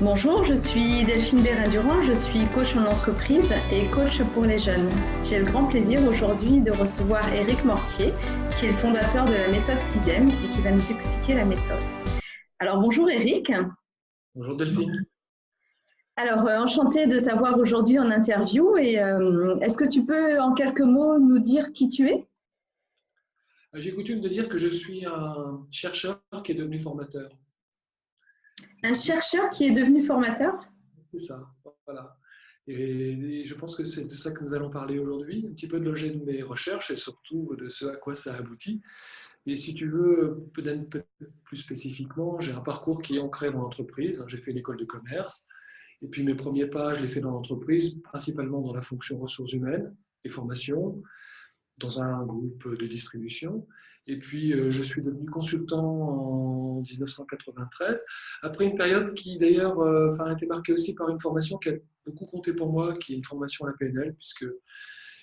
Bonjour, je suis Delphine Bérin-Durand, je suis coach en entreprise et coach pour les jeunes. J'ai le grand plaisir aujourd'hui de recevoir Éric Mortier, qui est le fondateur de la méthode 6e et qui va nous expliquer la méthode. Alors bonjour Éric. Bonjour Delphine. Alors enchantée de t'avoir aujourd'hui en interview et est-ce que tu peux en quelques mots nous dire qui tu es? J'ai coutume de dire que je suis un chercheur qui est devenu formateur. Un chercheur qui est devenu formateur? C'est ça, voilà. Et je pense que c'est de ça que nous allons parler aujourd'hui, un petit peu de l'objet de mes recherches et surtout de ce à quoi ça aboutit. Et si tu veux, peut-être plus spécifiquement, j'ai un parcours qui est ancré dans l'entreprise. J'ai fait une école de commerce et puis mes premiers pas, je les fais dans l'entreprise, principalement dans la fonction ressources humaines et formation, dans un groupe de distribution. Et puis, je suis devenu consultant en 1993, après une période qui, d'ailleurs, a été marquée aussi par une formation qui a beaucoup compté pour moi, qui est une formation à la PNL, puisque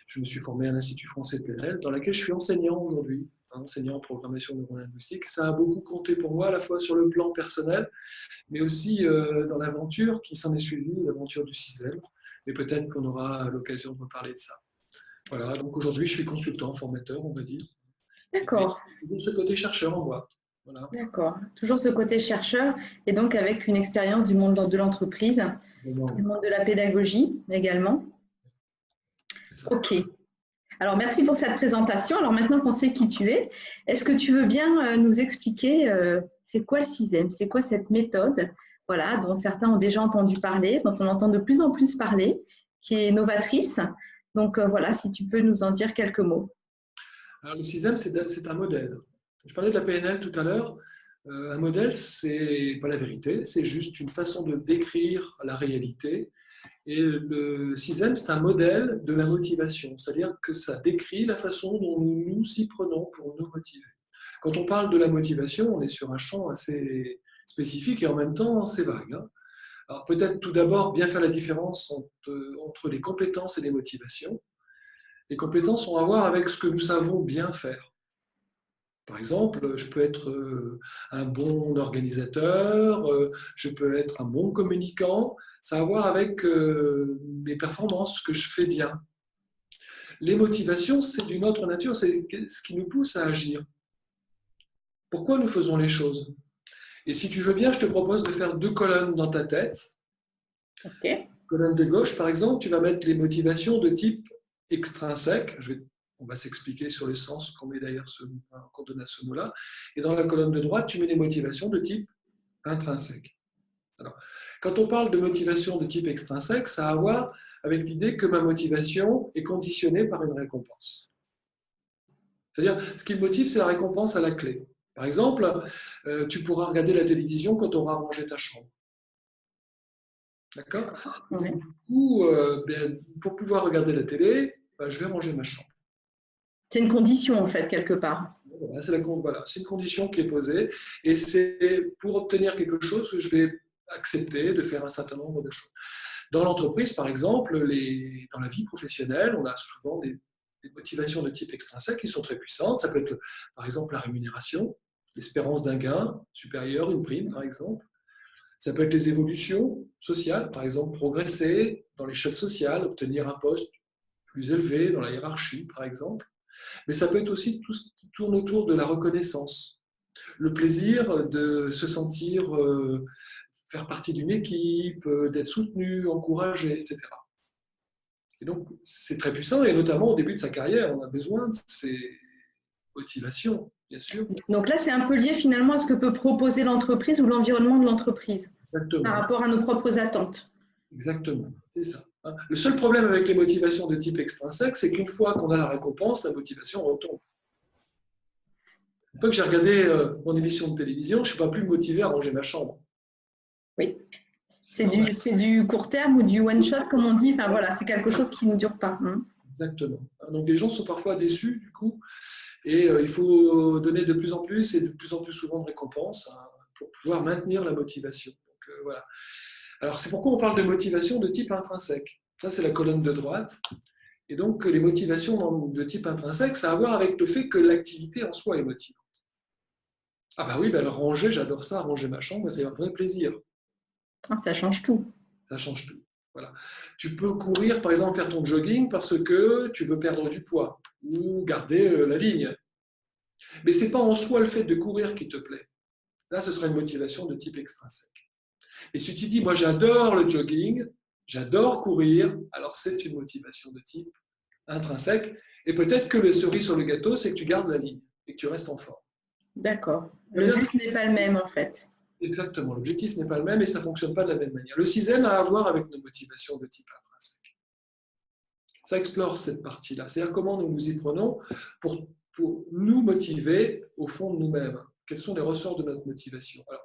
je me suis formé à l'Institut français de PNL, dans laquelle je suis enseignant aujourd'hui, enseignant en programmation neurolinguistique. Ça a beaucoup compté pour moi, à la fois sur le plan personnel, mais aussi dans l'aventure qui s'en est suivie, l'aventure du 6e. Et peut-être qu'on aura l'occasion de reparler de ça. Voilà, donc aujourd'hui, je suis consultant, formateur, on va dire. D'accord. Toujours ce côté chercheur en moi. Voilà. D'accord. Toujours ce côté chercheur et donc avec une expérience du monde de l'entreprise, du monde de la pédagogie également. Ok. Alors, merci pour cette présentation. Alors, maintenant qu'on sait qui tu es, est-ce que tu veux bien nous expliquer c'est quoi le 6e? C'est quoi cette méthode, voilà, dont certains ont déjà entendu parler, dont on entend de plus en plus parler, qui est novatrice. Donc, voilà, si tu peux nous en dire quelques mots. Alors, le 6e, c'est un modèle. Je parlais de la PNL tout à l'heure. Un modèle, c'est pas la vérité, c'est juste une façon de décrire la réalité. Et le 6e, c'est un modèle de la motivation, c'est-à-dire que ça décrit la façon dont nous nous y prenons pour nous motiver. Quand on parle de la motivation, on est sur un champ assez spécifique et en même temps assez vague. Alors peut-être tout d'abord bien faire la différence entre les compétences et les motivations. Les compétences ont à voir avec ce que nous savons bien faire. Par exemple, je peux être un bon organisateur, je peux être un bon communicant, ça a à voir avec mes performances, ce que je fais bien. Les motivations, c'est d'une autre nature, c'est ce qui nous pousse à agir. Pourquoi nous faisons les choses? Et si tu veux bien, je te propose de faire 2 colonnes dans ta tête. Okay. Colonne de gauche, par exemple, tu vas mettre les motivations de type extrinsèque. On va s'expliquer sur le sens qu'on met d'ailleurs qu'on donne à ce mot-là. Et dans la colonne de droite, tu mets les motivations de type intrinsèque. Alors, quand on parle de motivation de type extrinsèque, ça a à voir avec l'idée que ma motivation est conditionnée par une récompense. C'est-à-dire, ce qui me motive, c'est la récompense à la clé. Par exemple, tu pourras regarder la télévision quand tu auras rangé ta chambre. D'accord? Oui. Du coup, pour pouvoir regarder la télé, je vais ranger ma chambre. C'est une condition, en fait, quelque part. Voilà, c'est une condition qui est posée et c'est pour obtenir quelque chose que je vais accepter de faire un certain nombre de choses. Dans l'entreprise, par exemple, dans la vie professionnelle, on a souvent des motivations de type extrinsèque qui sont très puissantes. Ça peut être, par exemple, la rémunération, l'espérance d'un gain supérieur, une prime, par exemple. Ça peut être les évolutions sociales, par exemple, progresser dans l'échelle sociale, obtenir un poste plus élevé dans la hiérarchie, par exemple. Mais ça peut être aussi tout ce qui tourne autour de la reconnaissance, le plaisir de se sentir faire partie d'une équipe, d'être soutenu, encouragé, etc. Et donc, c'est très puissant, et notamment au début de sa carrière, on a besoin de ces motivations, bien sûr. Donc là, c'est un peu lié finalement à ce que peut proposer l'entreprise ou l'environnement de l'entreprise par rapport à nos propres attentes. Exactement, c'est ça. Le seul problème avec les motivations de type extrinsèque, c'est qu'une fois qu'on a la récompense, la motivation retombe. Une fois que j'ai regardé mon émission de télévision, je ne suis pas plus motivé à ranger ma chambre. Oui, c'est du court terme ou du one shot, comme on dit. Enfin voilà, c'est quelque chose qui ne dure pas. Exactement. Donc les gens sont parfois déçus du coup, et il faut donner de plus en plus et de plus en plus souvent de récompenses pour pouvoir maintenir la motivation. Donc voilà. Alors c'est pourquoi on parle de motivation de type intrinsèque. Ça c'est la colonne de droite. Et donc les motivations de type intrinsèque, ça a à voir avec le fait que l'activité en soi est motivante. Ah bah oui, alors ranger, j'adore ça, ranger ma chambre, c'est un vrai plaisir. Ah, ça change tout. Ça change tout. Voilà. Tu peux courir, par exemple, faire ton jogging parce que tu veux perdre du poids ou garder la ligne. Mais ce n'est pas en soi le fait de courir qui te plaît. Là, ce sera une motivation de type extrinsèque. Et si tu dis, moi j'adore le jogging, j'adore courir, alors c'est une motivation de type intrinsèque. Et peut-être que le cerise sur le gâteau, c'est que tu gardes la ligne et que tu restes en forme. D'accord. Le but n'est pas le même en fait. Exactement, l'objectif n'est pas le même et ça ne fonctionne pas de la même manière. Le sixième a à voir avec nos motivations de type intrinsèque. Ça explore cette partie-là, c'est-à-dire comment nous nous y prenons pour nous motiver au fond de nous-mêmes. Quels sont les ressorts de notre motivation? Alors,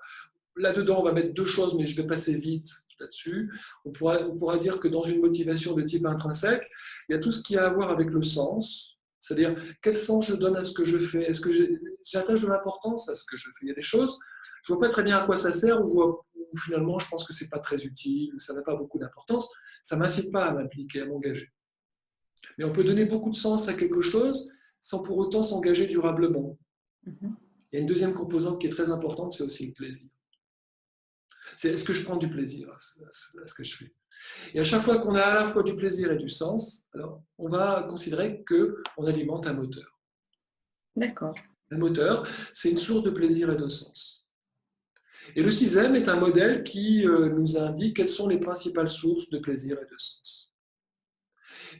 là-dedans, on va mettre deux choses, mais je vais passer vite là-dessus. On pourra dire que dans une motivation de type intrinsèque, il y a tout ce qui a à voir avec le sens, c'est-à-dire quel sens je donne à ce que je fais. Est-ce que j'attache de l'importance à ce que je fais? Il y a des choses, je ne vois pas très bien à quoi ça sert, ou finalement je pense que ce n'est pas très utile, ça n'a pas beaucoup d'importance. Ça ne m'incite pas à m'impliquer, à m'engager. Mais on peut donner beaucoup de sens à quelque chose sans pour autant s'engager durablement. Il y a une deuxième composante qui est très importante, c'est aussi le plaisir. C'est est-ce que je prends du plaisir à ce que je fais? Et à chaque fois qu'on a à la fois du plaisir et du sens, alors on va considérer qu'on alimente un moteur. D'accord. Un moteur, c'est une source de plaisir et de sens. Et le sixième est un modèle qui nous indique quelles sont les principales sources de plaisir et de sens.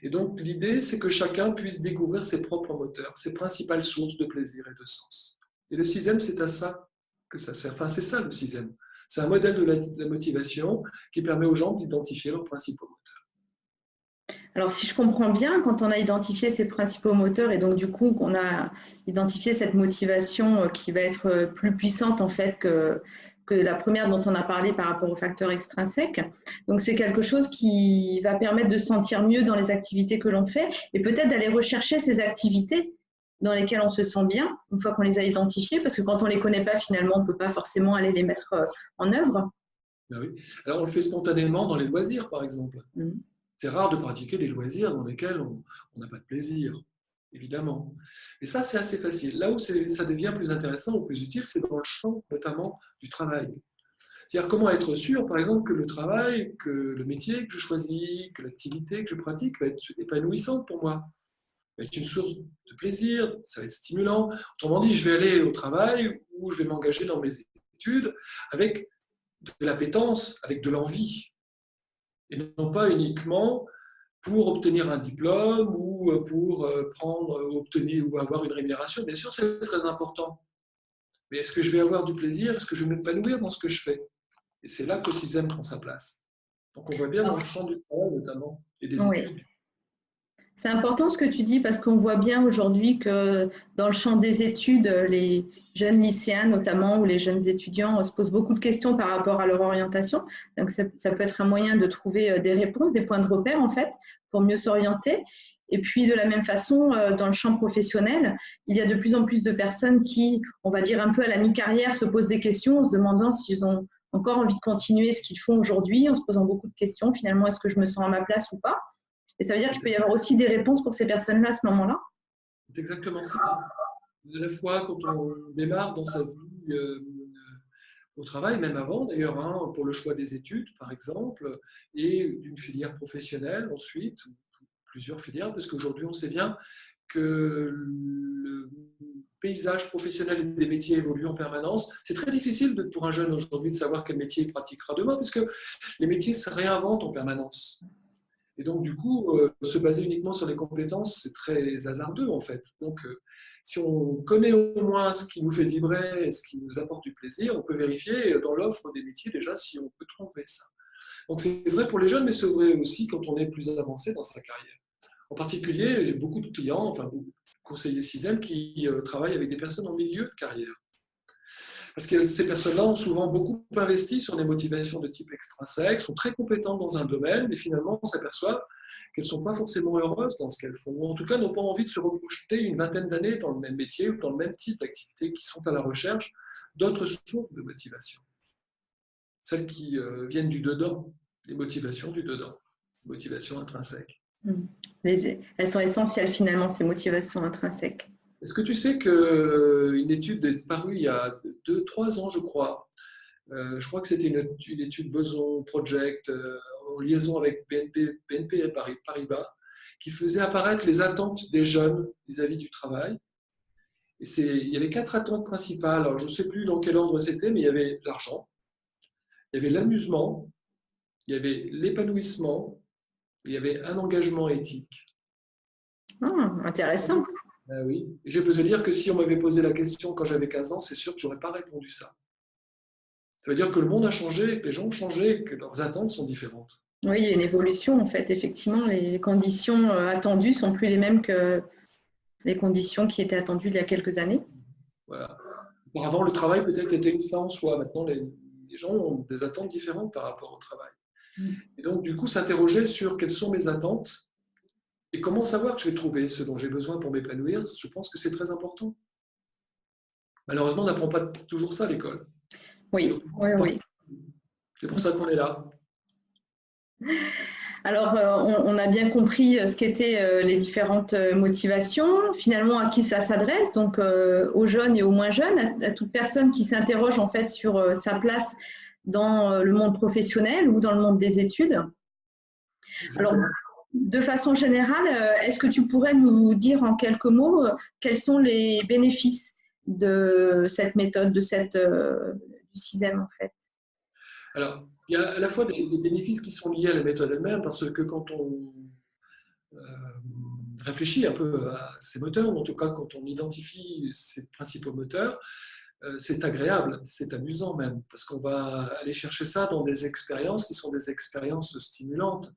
Et donc l'idée, c'est que chacun puisse découvrir ses propres moteurs, ses principales sources de plaisir et de sens. Et le sixième, c'est à ça que ça sert. Enfin, c'est ça le sixième. C'est un modèle de la motivation qui permet aux gens d'identifier leurs principaux moteurs. Alors, si je comprends bien, quand on a identifié ces principaux moteurs et donc du coup qu'on a identifié cette motivation qui va être plus puissante en fait que la première dont on a parlé par rapport aux facteurs extrinsèques, donc c'est quelque chose qui va permettre de se sentir mieux dans les activités que l'on fait et peut-être d'aller rechercher ces activités dans lesquelles on se sent bien une fois qu'on les a identifiées, parce que quand on ne les connaît pas, finalement, on ne peut pas forcément aller les mettre en œuvre. Ben oui. Alors, on le fait spontanément dans les loisirs, par exemple. C'est rare de pratiquer des loisirs dans lesquels on n'a pas de plaisir, évidemment. Et ça, c'est assez facile. Là où ça devient plus intéressant ou plus utile, c'est dans le champ, notamment, du travail. C'est-à-dire comment être sûr, par exemple, que le travail, que le métier que je choisis, que l'activité que je pratique va être épanouissante pour moi, va être une source de plaisir, ça va être stimulant. Autrement dit, je vais aller au travail ou je vais m'engager dans mes études avec de l'appétence, avec de l'envie. Et non pas uniquement pour obtenir un diplôme ou pour obtenir ou avoir une rémunération. Bien sûr, c'est très important. Mais est-ce que je vais avoir du plaisir? Est-ce que je vais m'épanouir dans ce que je fais? Et c'est là que le sixième prend sa place. Donc on voit bien dans le champ du travail notamment et des études. C'est important ce que tu dis parce qu'on voit bien aujourd'hui que dans le champ des études, les jeunes lycéens notamment ou les jeunes étudiants se posent beaucoup de questions par rapport à leur orientation. Donc ça peut être un moyen de trouver des réponses, des points de repère en fait, pour mieux s'orienter. Et puis de la même façon, dans le champ professionnel, il y a de plus en plus de personnes qui, on va dire un peu à la mi-carrière, se posent des questions en se demandant s'ils ont encore envie de continuer ce qu'ils font aujourd'hui, en se posant beaucoup de questions. Finalement, est-ce que je me sens à ma place ou pas? Et ça veut dire qu'il peut y avoir aussi des réponses pour ces personnes-là à ce moment-là? C'est exactement ça. À la fois quand on démarre dans sa vie au travail, même avant d'ailleurs, hein, pour le choix des études par exemple, et d'une filière professionnelle ensuite, plusieurs filières, parce qu'aujourd'hui on sait bien que le paysage professionnel et des métiers évoluent en permanence. C'est très difficile pour un jeune aujourd'hui de savoir quel métier il pratiquera demain, parce que les métiers se réinventent en permanence. Et donc, du coup, se baser uniquement sur les compétences, c'est très hasardeux, en fait. Donc, si on connaît au moins ce qui nous fait vibrer et ce qui nous apporte du plaisir, on peut vérifier dans l'offre des métiers déjà si on peut trouver ça. Donc, c'est vrai pour les jeunes, mais c'est vrai aussi quand on est plus avancé dans sa carrière. En particulier, j'ai beaucoup de clients, enfin, beaucoup de conseillers sixième qui travaillent avec des personnes en milieu de carrière. Parce que ces personnes-là ont souvent beaucoup investi sur des motivations de type extrinsèque, sont très compétentes dans un domaine, mais finalement on s'aperçoit qu'elles ne sont pas forcément heureuses dans ce qu'elles font, ou en tout cas n'ont pas envie de se reprojeter une vingtaine d'années dans le même métier ou dans le même type d'activité, qui sont à la recherche d'autres sources de motivation. Celles qui viennent du dedans, les motivations du dedans, motivations intrinsèques. Elles sont essentielles finalement, ces motivations intrinsèques. Est-ce que tu sais qu'une étude est parue il y a 2-3 ans, je crois, Je crois que c'était une étude Boson Project en liaison avec BNP Paribas, qui faisait apparaître les attentes des jeunes vis-à-vis du travail. Et il y avait 4 attentes principales. Alors, je ne sais plus dans quel ordre c'était, mais il y avait l'argent, il y avait l'amusement, il y avait l'épanouissement, il y avait un engagement éthique. Intéressant. Ben oui. Et je peux te dire que si on m'avait posé la question quand j'avais 15 ans, c'est sûr que je n'aurais pas répondu ça. Ça veut dire que le monde a changé, que les gens ont changé, que leurs attentes sont différentes. Oui, il y a une évolution en fait. Effectivement, les conditions attendues sont plus les mêmes que les conditions qui étaient attendues il y a quelques années. Voilà. Auparavant, le travail peut-être était une fin en soi. Maintenant, les gens ont des attentes différentes par rapport au travail. Et donc, du coup, s'interroger sur quelles sont mes attentes et comment savoir que je vais trouver ce dont j'ai besoin pour m'épanouir, je pense que c'est très important. Malheureusement, on n'apprend pas toujours ça à l'école. Oui, oui. C'est pour ça qu'on est là. Alors, on a bien compris ce qu'étaient les différentes motivations, finalement à qui ça s'adresse, donc aux jeunes et aux moins jeunes, à toute personne qui s'interroge en fait sur sa place dans le monde professionnel ou dans le monde des études. Alors, de façon générale, est-ce que tu pourrais nous dire en quelques mots quels sont les bénéfices de cette méthode, du CISEM en fait? Alors, il y a à la fois des bénéfices qui sont liés à la méthode elle-même, parce que quand on réfléchit un peu à ces moteurs, ou en tout cas quand on identifie ces principaux moteurs, c'est agréable, c'est amusant même, parce qu'on va aller chercher ça dans des expériences qui sont des expériences stimulantes.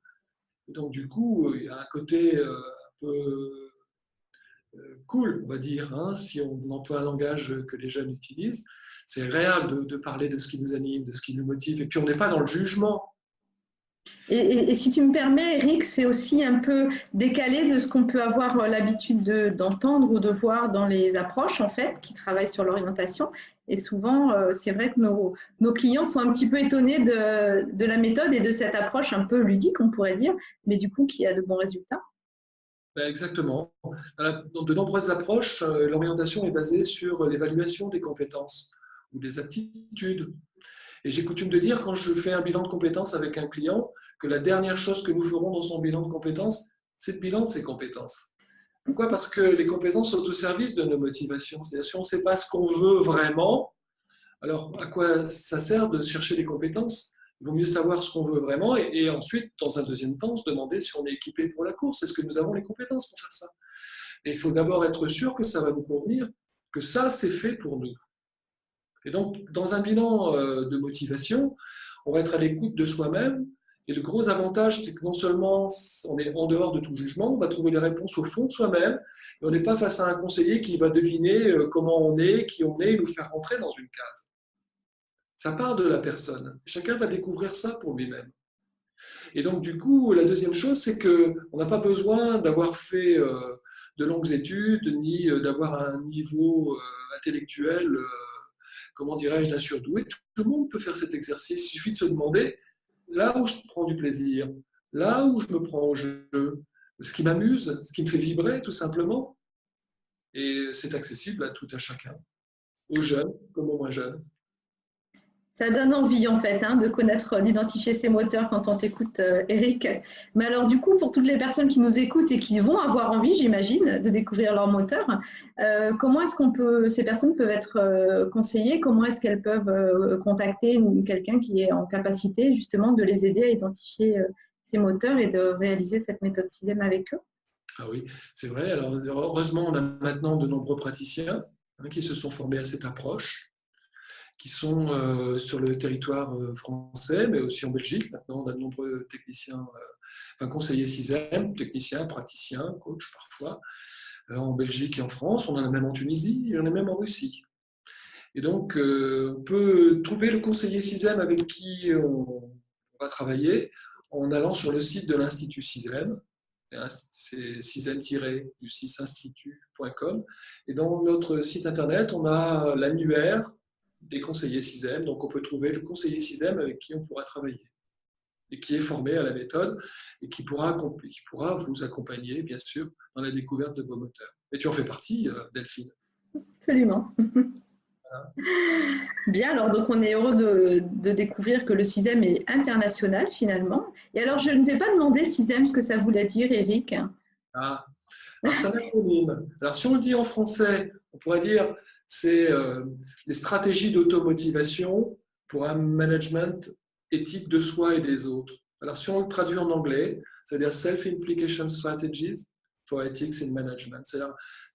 Et donc du coup, il y a un côté un peu cool, on va dire, hein, si on emploie un langage que les jeunes utilisent. C'est agréable de parler de ce qui nous anime, de ce qui nous motive, et puis on n'est pas dans le jugement. Et si tu me permets, Eric, c'est aussi un peu décalé de ce qu'on peut avoir l'habitude d'entendre ou de voir dans les approches, en fait, qui travaillent sur l'orientation. Et souvent, c'est vrai que nos clients sont un petit peu étonnés de la méthode et de cette approche un peu ludique, on pourrait dire, mais du coup, qui a de bons résultats. Exactement. Dans de nombreuses approches, l'orientation est basée sur l'évaluation des compétences ou des aptitudes. Et j'ai coutume de dire, quand je fais un bilan de compétences avec un client, que la dernière chose que nous ferons dans son bilan de compétences, c'est le bilan de ses compétences. Pourquoi? Parce que les compétences sont au service de nos motivations. C'est-à-dire, si on ne sait pas ce qu'on veut vraiment, alors à quoi ça sert de chercher des compétences? Il vaut mieux savoir ce qu'on veut vraiment et ensuite, dans un deuxième temps, se demander si on est équipé pour la course. Est-ce que nous avons les compétences pour faire ça? Et il faut d'abord être sûr que ça va nous convenir, que ça, c'est fait pour nous. Et donc, dans un bilan de motivation, on va être à l'écoute de soi-même. Et le gros avantage, c'est que non seulement on est en dehors de tout jugement, on va trouver les réponses au fond de soi-même, et on n'est pas face à un conseiller qui va deviner comment on est, qui on est, et nous faire rentrer dans une case. Ça part de la personne. Chacun va découvrir ça pour lui-même. Et donc, du coup, la deuxième chose, c'est qu'on n'a pas besoin d'avoir fait de longues études, ni d'avoir un niveau intellectuel, comment dirais-je, d'un surdoué. Tout le monde peut faire cet exercice. Il suffit de se demander, là où je prends du plaisir, là où je me prends au jeu, ce qui m'amuse, ce qui me fait vibrer, tout simplement. Et c'est accessible à tout à chacun, aux jeunes comme aux moins jeunes. Ça donne envie, en fait, de connaître, d'identifier ces moteurs quand on t'écoute, Eric. Mais alors, du coup, pour toutes les personnes qui nous écoutent et qui vont avoir envie, j'imagine, de découvrir leur moteur, comment est-ce ces personnes peuvent être conseillées? Comment est-ce qu'elles peuvent contacter quelqu'un qui est en capacité, justement, de les aider à identifier ces moteurs et de réaliser cette méthode CISEM avec eux? Ah oui, c'est vrai. Alors, heureusement, on a maintenant de nombreux praticiens qui se sont formés à cette approche, qui sont sur le territoire français, mais aussi en Belgique. Maintenant, on a de nombreux techniciens, conseillers CISEM, techniciens, praticiens, coachs parfois, en Belgique et en France. On en a même en Tunisie, et on en a même en Russie. Et donc, on peut trouver le conseiller CISEM avec qui on va travailler en allant sur le site de l'Institut CISEM. C'est CISEM-institut.com. Et dans notre site internet, on a l'annuaire des conseillers CISEM. Donc, on peut trouver le conseiller CISEM avec qui on pourra travailler et qui est formé à la méthode et qui pourra vous accompagner, bien sûr, dans la découverte de vos moteurs. Et tu en fais partie, Delphine. Absolument. Voilà. Bien, alors donc on est heureux de découvrir que le CISEM est international finalement. Et alors je ne t'ai pas demandé CISEM ce que ça voulait dire, Eric. Ah. Alors, c'est un acronyme. Alors, si on le dit en français, on pourrait dire c'est les stratégies d'automotivation pour un management éthique de soi et des autres. Alors, si on le traduit en anglais, c'est-à-dire Self-Implication Strategies for Ethics in Management. C'est-à-dire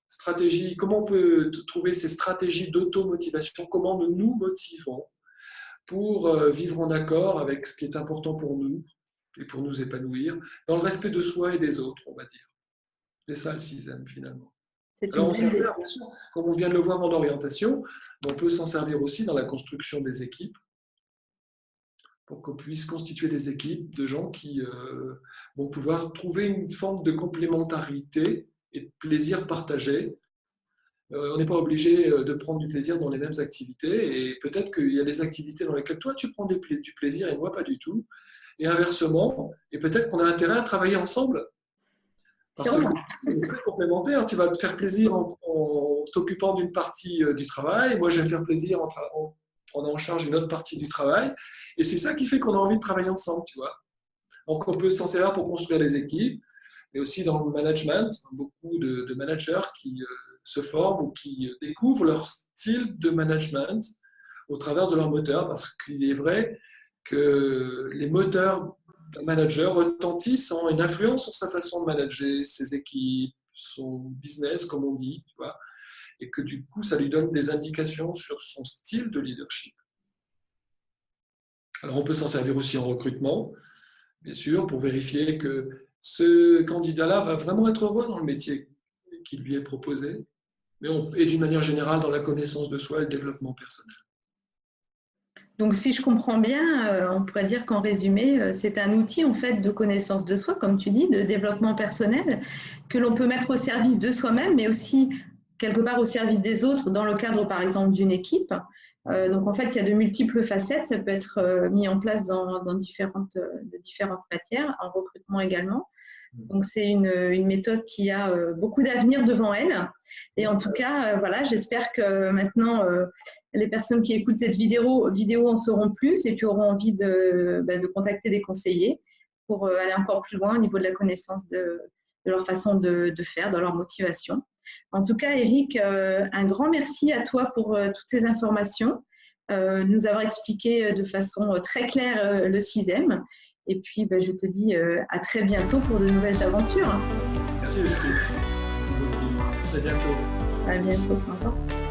stratégie, comment on peut trouver ces stratégies d'automotivation, comment nous nous motivons pour vivre en accord avec ce qui est important pour nous et pour nous épanouir, dans le respect de soi et des autres, on va dire. C'est ça le CISEM finalement. Alors on s'en sert, bien sûr, comme on vient de le voir en orientation, mais on peut s'en servir aussi dans la construction des équipes, pour qu'on puisse constituer des équipes de gens qui vont pouvoir trouver une forme de complémentarité et de plaisir partagé. On n'est pas obligé de prendre du plaisir dans les mêmes activités, et peut-être qu'il y a des activités dans lesquelles toi tu prends du plaisir et moi pas du tout, et inversement, et peut-être qu'on a intérêt à travailler ensemble. Parce que c'est très complémentaire, tu vas te faire plaisir en t'occupant d'une partie du travail, moi je vais me faire plaisir en prenant en charge une autre partie du travail, et c'est ça qui fait qu'on a envie de travailler ensemble, tu vois. Donc on peut s'en servir pour construire des équipes, mais aussi dans le management, beaucoup de managers qui se forment ou qui découvrent leur style de management au travers de leur moteur, parce qu'il est vrai que les moteurs d'un manager retentissent, ont une influence sur sa façon de manager ses équipes, son business, comme on dit, tu vois, et que du coup, ça lui donne des indications sur son style de leadership. Alors, on peut s'en servir aussi en recrutement, bien sûr, pour vérifier que ce candidat-là va vraiment être heureux dans le métier qui lui est proposé, et d'une manière générale dans la connaissance de soi et le développement personnel. Donc, si je comprends bien, on pourrait dire qu'en résumé, c'est un outil en fait de connaissance de soi, comme tu dis, de développement personnel, que l'on peut mettre au service de soi-même, mais aussi quelque part au service des autres, dans le cadre, par exemple, d'une équipe. Donc, en fait, il y a de multiples facettes. Ça peut être mis en place dans différentes matières, en recrutement également. Donc, c'est une méthode qui a beaucoup d'avenir devant elle. Et en tout cas, voilà, j'espère que maintenant, les personnes qui écoutent cette vidéo en sauront plus et puis auront envie de contacter des conseillers pour aller encore plus loin au niveau de la connaissance de leur façon de faire, de leur motivation. En tout cas, Eric, un grand merci à toi pour toutes ces informations, nous avoir expliqué de façon très claire le CISEM. Et puis, je te dis à très bientôt pour de nouvelles aventures. Merci, Lucie. Merci beaucoup. À bientôt. À bientôt. Au revoir.